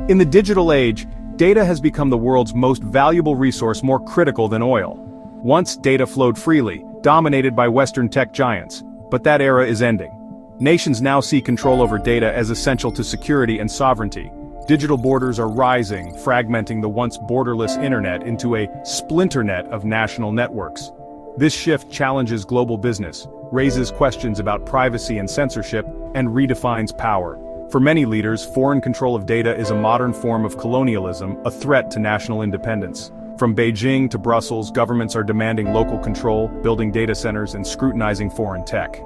In the digital age, data has become the world's most valuable resource, more critical than oil. Once data flowed freely, dominated by Western tech giants, but that era is ending. Nations now see control over data as essential to security and sovereignty. Digital borders are rising, fragmenting the once borderless internet into a splinternet of national networks. This shift challenges global business, raises questions about privacy and censorship, and redefines power. For many leaders, foreign control of data is a modern form of colonialism, a threat to national independence. From Beijing to Brussels, governments are demanding local control, building data centers, and scrutinizing foreign tech.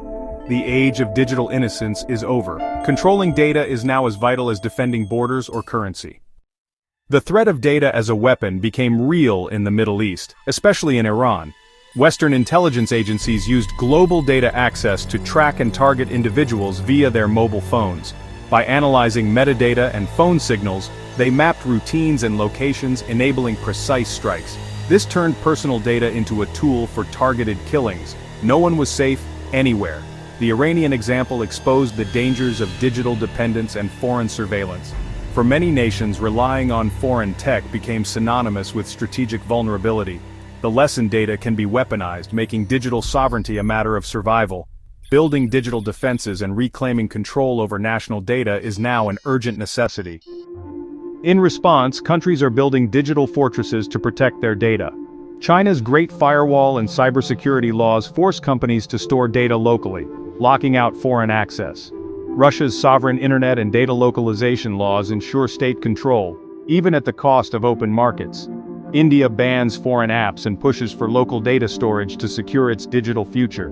The age of digital innocence is over. Controlling data is now as vital as defending borders or currency. The threat of data as a weapon became real in the Middle East, especially in Iran. Western intelligence agencies used global data access to track and target individuals via their mobile phones. By analyzing metadata and phone signals, they mapped routines and locations, enabling precise strikes. This turned personal data into a tool for targeted killings. No one was safe anywhere. The Iranian example exposed the dangers of digital dependence and foreign surveillance. For many nations, relying on foreign tech became synonymous with strategic vulnerability. The lesson: data can be weaponized, making digital sovereignty a matter of survival. Building digital defenses and reclaiming control over national data is now an urgent necessity. In response, countries are building digital fortresses to protect their data. China's Great Firewall and cybersecurity laws force companies to store data locally, locking out foreign access. Russia's sovereign internet and data localization laws ensure state control, even at the cost of open markets. India bans foreign apps and pushes for local data storage to secure its digital future.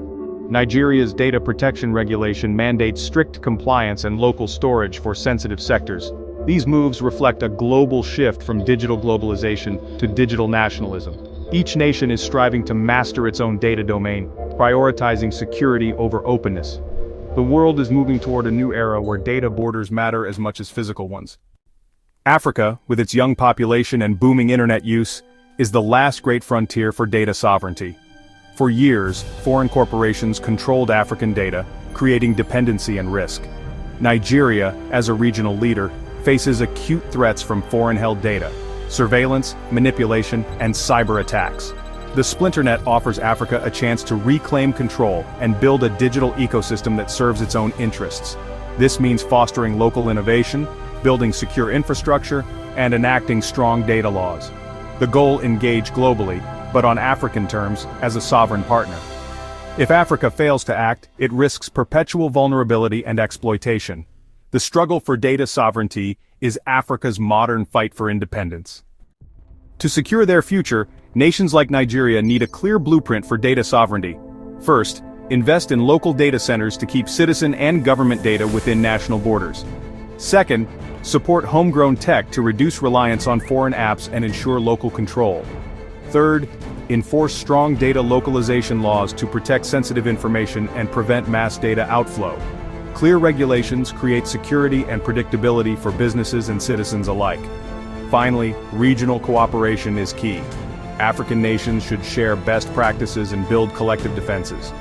Nigeria's data protection regulation mandates strict compliance and local storage for sensitive sectors. These moves reflect a global shift from digital globalization to digital nationalism. Each nation is striving to master its own data domain, prioritizing security over openness. The world is moving toward a new era where data borders matter as much as physical ones. Africa, with its young population and booming internet use, is the last great frontier for data sovereignty. For years, foreign corporations controlled African data, creating dependency and risk. Nigeria, as a regional leader, faces acute threats from foreign-held data, surveillance, manipulation, and cyber attacks. The Splinternet offers Africa a chance to reclaim control and build a digital ecosystem that serves its own interests. This means fostering local innovation, building secure infrastructure, and enacting strong data laws. The goal: engage globally, but on African terms, as a sovereign partner. If Africa fails to act, it risks perpetual vulnerability and exploitation. The struggle for data sovereignty is Africa's modern fight for independence. To secure their future, nations like Nigeria need a clear blueprint for data sovereignty. First, invest in local data centers to keep citizen and government data within national borders. Second, support homegrown tech to reduce reliance on foreign apps and ensure local control. Third, enforce strong data localization laws to protect sensitive information and prevent mass data outflow. Clear regulations create security and predictability for businesses and citizens alike. Finally, regional cooperation is key. African nations should share best practices and build collective defenses.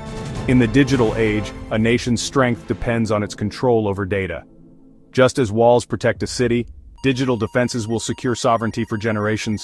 In the digital age, a nation's strength depends on its control over data. Just as walls protect a city, digital defenses will secure sovereignty for generations.